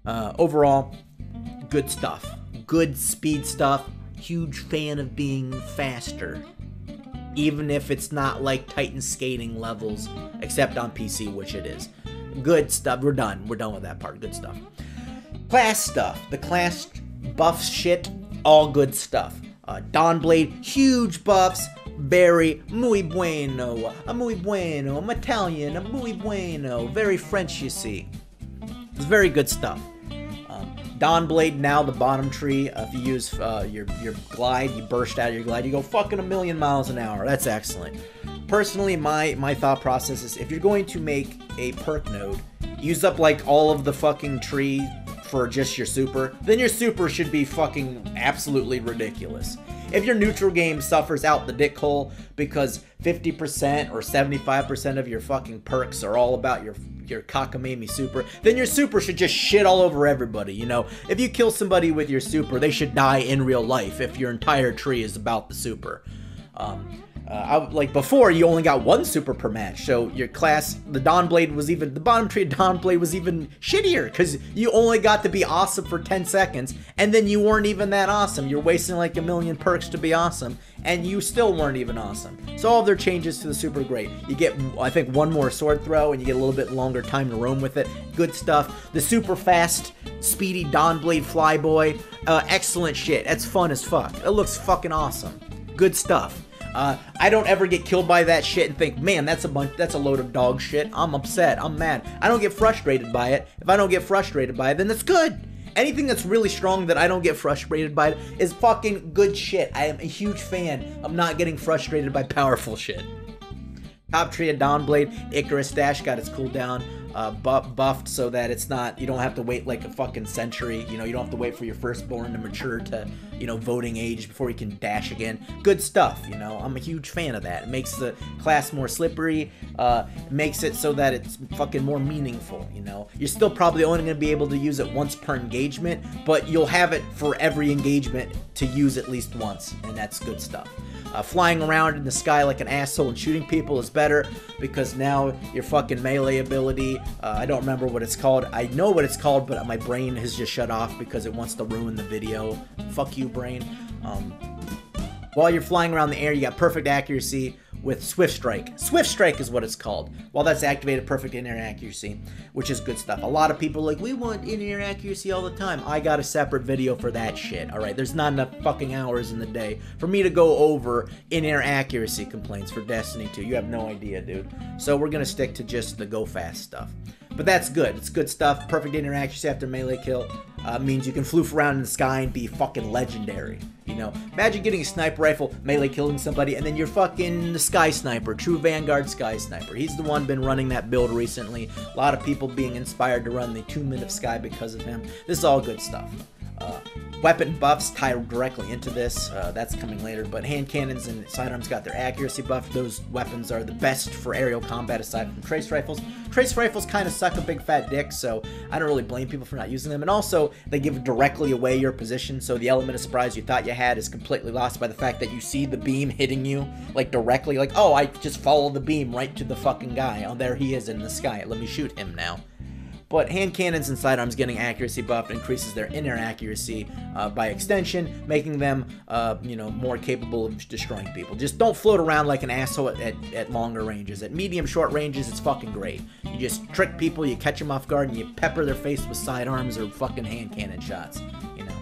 Overall, good stuff. Good speed stuff. Huge fan of being faster. Even if it's not like Titan skating levels, except on PC, which it is. Good stuff. We're done. We're done with that part. Good stuff. Class stuff. The class buff shit, all good stuff. Dawnblade, huge buffs. Very muy bueno. I'm Italian. Muy bueno. Very French, you see. It's very good stuff. Dawnblade, now the bottom tree, if you use your glide, you burst out of your glide, you go fucking 1,000,000 miles an hour. That's excellent. Personally, my thought process is if you're going to make a perk node, use up like all of the fucking tree for just your super, then your super should be fucking absolutely ridiculous. If your neutral game suffers out the dick hole because 50% or 75% of your fucking perks are all about your cockamamie super, then your super should just shit all over everybody, you know? If you kill somebody with your super, they should die in real life if your entire tree is about the super. Like before, you only got one super per match, so your class, the bottom tree of Dawnblade was even shittier, because you only got to be awesome for 10 seconds, and then you weren't even that awesome. You're wasting like 1,000,000 perks to be awesome, and you still weren't even awesome. So all of their changes to the super are great. You get, I think, one more sword throw, and you get a little bit longer time to roam with it. Good stuff. The super fast, speedy Dawnblade Flyboy, excellent shit. That's fun as fuck. It looks fucking awesome. Good stuff. I don't ever get killed by that shit and think, man, that's a load of dog shit. I'm upset. I'm mad. I don't get frustrated by it. If I don't get frustrated by it, then that's good. Anything that's really strong that I don't get frustrated by is fucking good shit. I am a huge fan of not getting frustrated by powerful shit. Top tree of Dawnblade, Icarus Dash got its cooldown buffed so that it's not, you don't have to wait like a fucking century, you know, you don't have to wait for your firstborn to mature to, you know, voting age before you can dash again. Good stuff, you know, I'm a huge fan of that. It makes the class more slippery, makes it so that it's fucking more meaningful, you know. You're still probably only going to be able to use it once per engagement, but you'll have it for every engagement to use at least once, and that's good stuff. Flying around in the sky like an asshole and shooting people is better because now your fucking melee ability, I don't remember what it's called. I know what it's called, but my brain has just shut off because it wants to ruin the video. Fuck you, brain. While you're flying around the air, you got perfect accuracy with Swift Strike. Swift Strike is what it's called. While that's activated, perfect in-air accuracy, which is good stuff. A lot of people are like, we want in-air accuracy all the time. I got a separate video for that shit, alright? There's not enough fucking hours in the day for me to go over in-air accuracy complaints for Destiny 2. You have no idea, dude. So we're gonna stick to just the go fast stuff. But that's good. It's good stuff. Perfect in-air accuracy after melee kill means you can floof around in the sky and be fucking legendary. You know, imagine getting a sniper rifle, melee killing somebody, and then you're fucking the Sky Sniper, true Vanguard Sky Sniper. He's the one been running that build recently. A lot of people being inspired to run the 2 Minute of Sky because of him. This is all good stuff. Weapon buffs tie directly into this. That's coming later, but hand cannons and sidearms got their accuracy buff. Those weapons are the best for aerial combat aside from trace rifles. Trace rifles kind of suck a big fat dick, so I don't really blame people for not using them. And also, they give directly away your position, so the element of surprise you thought you had is completely lost by the fact that you see the beam hitting you, like directly, like, oh, I just follow the beam right to the fucking guy. Oh, there he is in the sky. Let me shoot him now. But hand cannons and sidearms getting accuracy buffed increases their in-air accuracy by extension, making them, you know, more capable of destroying people. Just don't float around like an asshole at longer ranges. At medium, short ranges, it's fucking great. You just trick people, you catch them off guard, and you pepper their face with sidearms or fucking hand cannon shots, you know.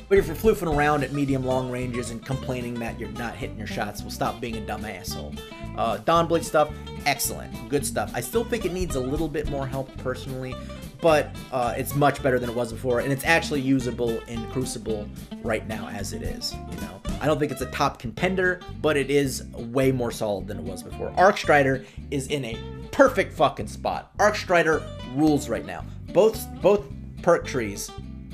But if you're floofing around at medium, long ranges and complaining that you're not hitting your shots, well, stop being a dumb asshole. Dawnblade stuff, excellent. Good stuff. I still think it needs a little bit more help personally, but it's much better than it was before, and it's actually usable in Crucible right now as it is, you know. I don't think it's a top contender, but it is way more solid than it was before. Arcstrider is in a perfect fucking spot. Arcstrider rules right now. Both perk trees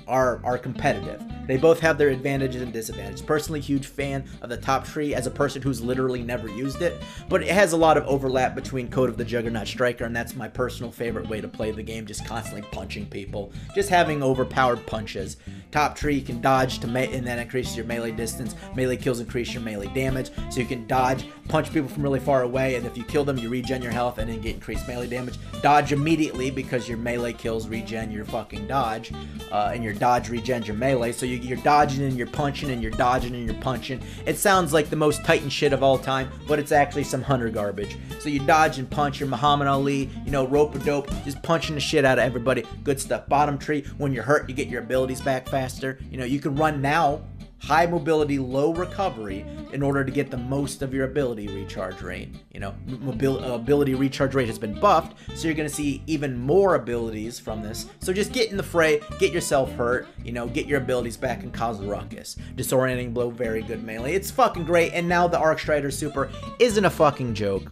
are competitive. They both have their advantages and disadvantages. Personally, huge fan of the top tree as a person who's literally never used it, but it has a lot of overlap between Code of the Juggernaut Striker, and that's my personal favorite way to play the game, just constantly punching people, just having overpowered punches. Top tree, you can dodge to and that increases your melee distance. Melee kills increase your melee damage, so you can dodge, punch people from really far away, and if you kill them, you regen your health and then get increased melee damage. Dodge immediately because your melee kills regen your fucking dodge, and your dodge regens your melee. So you're dodging and you're punching and you're dodging and you're punching. It sounds like the most Titan shit of all time, but it's actually some hunter garbage. So you dodge and punch. You're Muhammad Ali, you know, rope-a-dope, just punching the shit out of everybody. Good stuff. Bottom tree, when you're hurt, you get your abilities back faster. You know, you can run now high mobility, low recovery in order to get the most of your ability recharge rate. You know, ability recharge rate has been buffed, so you're going to see even more abilities from this. So just get in the fray, get yourself hurt, you know, get your abilities back and cause a ruckus. Disorienting blow, very good melee. It's fucking great, and now the Arcstrider super isn't a fucking joke.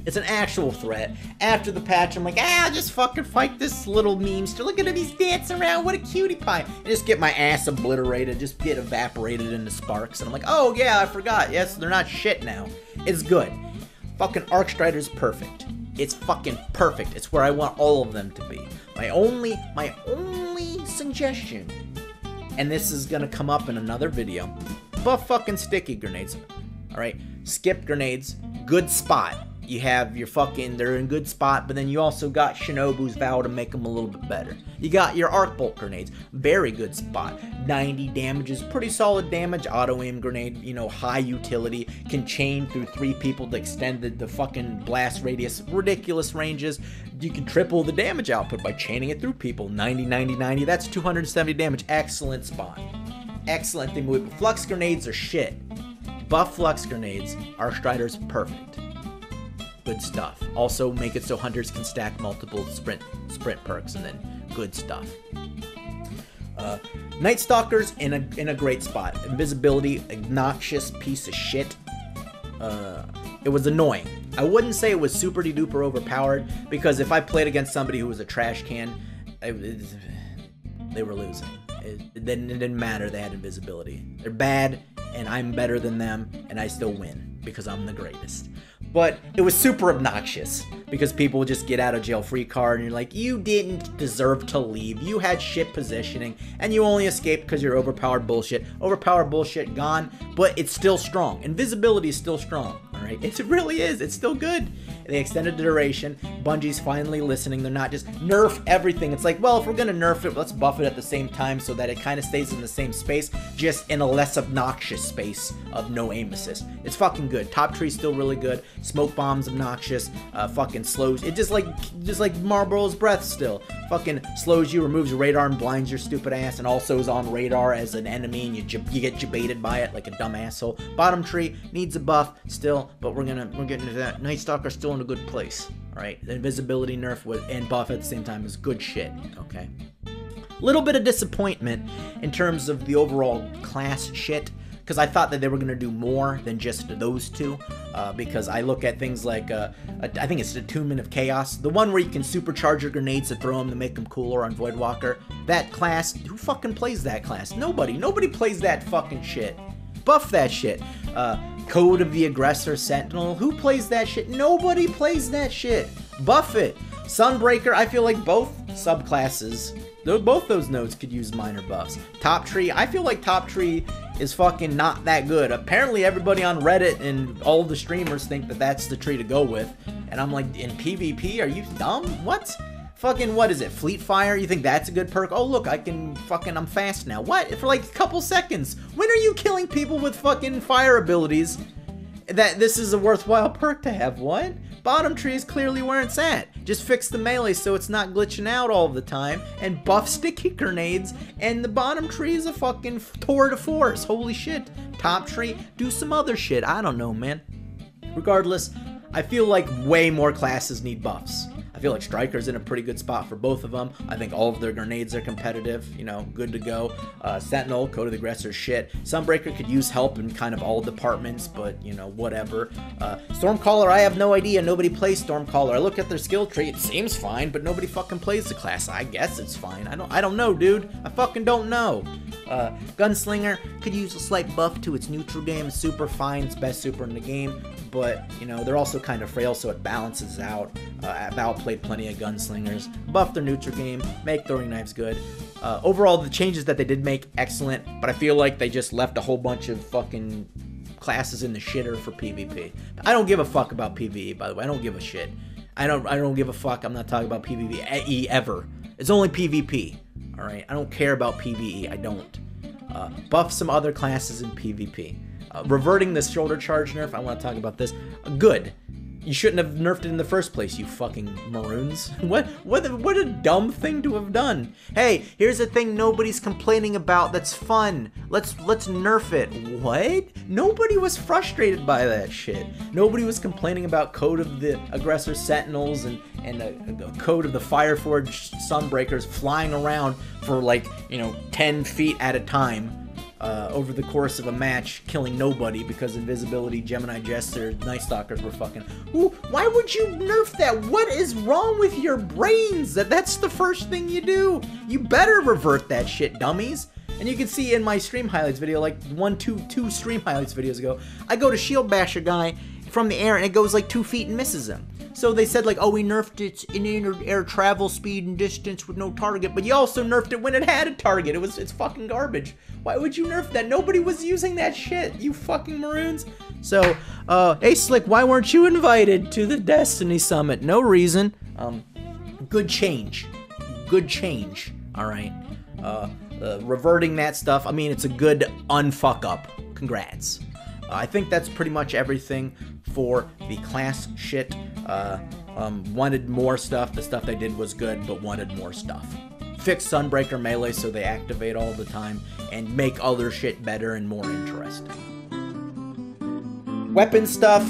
It's an actual threat. After the patch, I'm like, I'll just fucking fight this little memester. Look at him, he's dancing around. What a cutie pie. And just get my ass obliterated, just get evaporated into sparks. And I'm like, oh yeah, I forgot. Yes, they're not shit now. It's good. Fucking Arcstrider's perfect. It's fucking perfect. It's where I want all of them to be. My only suggestion, and this is gonna come up in another video, buff fucking sticky grenades. Alright? Skip grenades. Good spot. You have your fucking, they're in good spot, but then you also got Shinobu's Vow to make them a little bit better. You got your Arc Bolt grenades, very good spot. 90 damages, pretty solid damage. Auto aim grenade, you know, high utility, can chain through 3 people to extend the fucking blast radius, ridiculous ranges. You can triple the damage output by chaining it through people. 90, 90, 90, that's 270 damage, excellent spot. Excellent thing with flux grenades are shit. Buff flux grenades, Arcstrider's perfect. Good stuff. Also make it so hunters can stack multiple sprint perks, and then good stuff. Nightstalker's in a great spot. Invisibility, obnoxious piece of shit. It was annoying. I wouldn't say it was super duper overpowered, because if I played against somebody who was a trash can, they were losing. It didn't matter, they had invisibility. They're bad, and I'm better than them, and I still win, because I'm the greatest. But it was super obnoxious, because people would just get out of jail free card, and you're like, you didn't deserve to leave. You had shit positioning, and you only escaped because you're overpowered bullshit. Overpowered bullshit gone, but it's still strong. Invisibility is still strong, alright? It really is. It's still good. They extended the duration. Bungie's finally listening. They're not just nerf everything. It's like, well, if we're going to nerf it, let's buff it at the same time so that it kind of stays in the same space, just in a less obnoxious space of no aim assist. It's fucking good. Top tree's still really good. Smoke bomb's obnoxious. Fucking slows. It just like Marlboro's breath still. Fucking slows you, removes your radar, and blinds your stupid ass, and also is on radar as an enemy, and you get jebaited by it like a dumb asshole. Bottom tree needs a buff still, but we're getting to that. Nightstalker's still in a good place. Alright, the invisibility nerf and buff at the same time is good shit. Okay. Little bit of disappointment in terms of the overall class shit, because I thought that they were going to do more than just those two, because I look at things like, I think it's Attunement of Chaos, the one where you can supercharge your grenades to throw them to make them cooler on Voidwalker. That class, who fucking plays that class? Nobody plays that fucking shit. Buff that shit. Code of the Aggressor Sentinel, who plays that shit? Nobody plays that shit. Buff it. Sunbreaker, I feel like both subclasses, both those nodes could use minor buffs. Top tree, I feel like top tree is fucking not that good. Apparently everybody on Reddit and all the streamers think that that's the tree to go with. And I'm like, in PvP, are you dumb? What? Fucking, what is it? Fleet Fire? You think that's a good perk? Oh, look, I'm fast now. What? For like a couple seconds. When are you killing people with fucking fire abilities? That this is a worthwhile perk to have. What? Bottom tree is clearly where it's at. Just fix the melee so it's not glitching out all the time, and buff sticky grenades, and the bottom tree is a fucking tour de force. Holy shit. Top tree, do some other shit. I don't know, man. Regardless, I feel like way more classes need buffs. I feel like Striker's in a pretty good spot for both of them. I think all of their grenades are competitive, you know, good to go. Sentinel, Code of the Aggressor, shit. Sunbreaker could use help in kind of all departments, but, you know, whatever. Stormcaller, I have no idea. Nobody plays Stormcaller. I look at their skill tree. It seems fine, but nobody fucking plays the class. I guess it's fine. I don't know, dude. I fucking don't know. Gunslinger could use a slight buff to its neutral game. Super fine. It's best super in the game. But, you know, they're also kind of frail, so it balances out. Val played plenty of gunslingers. Buff their neutral game. Make throwing knives good. Overall, the changes that they did make, excellent. But I feel like they just left a whole bunch of fucking classes in the shitter for PvP. I don't give a fuck about PvE, by the way. I don't give a shit. I don't give a fuck. I'm not talking about PvE ever. It's only PvP. Alright? I don't care about PvE. I don't. Buff some other classes in PvP. Reverting the shoulder charge nerf, I want to talk about this. Good. You shouldn't have nerfed it in the first place, you fucking maroons. What a dumb thing to have done. Hey, here's a thing nobody's complaining about that's fun. Let's nerf it. What? Nobody was frustrated by that shit. Nobody was complaining about code of the Aggressor Sentinels and the code of the Fireforged Sunbreakers flying around for like, 10 feet at a time. Over the course of a match, killing nobody because invisibility, Gemini Jester, Nightstalkers were fucking... Ooh, why would you nerf that? What is wrong with your brains? That's the first thing you do. You better revert that shit, dummies. And you can see in my stream highlights video, like two stream highlights videos ago, I go to shield bash a guy from the air and it goes like 2 feet and misses him. So they said like, oh, we nerfed its in-air travel speed and distance with no target, but you also nerfed it when it had a target. It's fucking garbage. Why would you nerf that? Nobody was using that shit, you fucking maroons. So, hey Sliq, why weren't you invited to the Destiny Summit? No reason. Good change. Good change, alright? Reverting that stuff, I mean, it's a good unfuck up. Congrats. I think that's pretty much everything for the class shit. Wanted more stuff. The stuff they did was good, but wanted more stuff. Fix Sunbreaker melee so they activate all the time, and make other shit better and more interesting. Weapon stuff,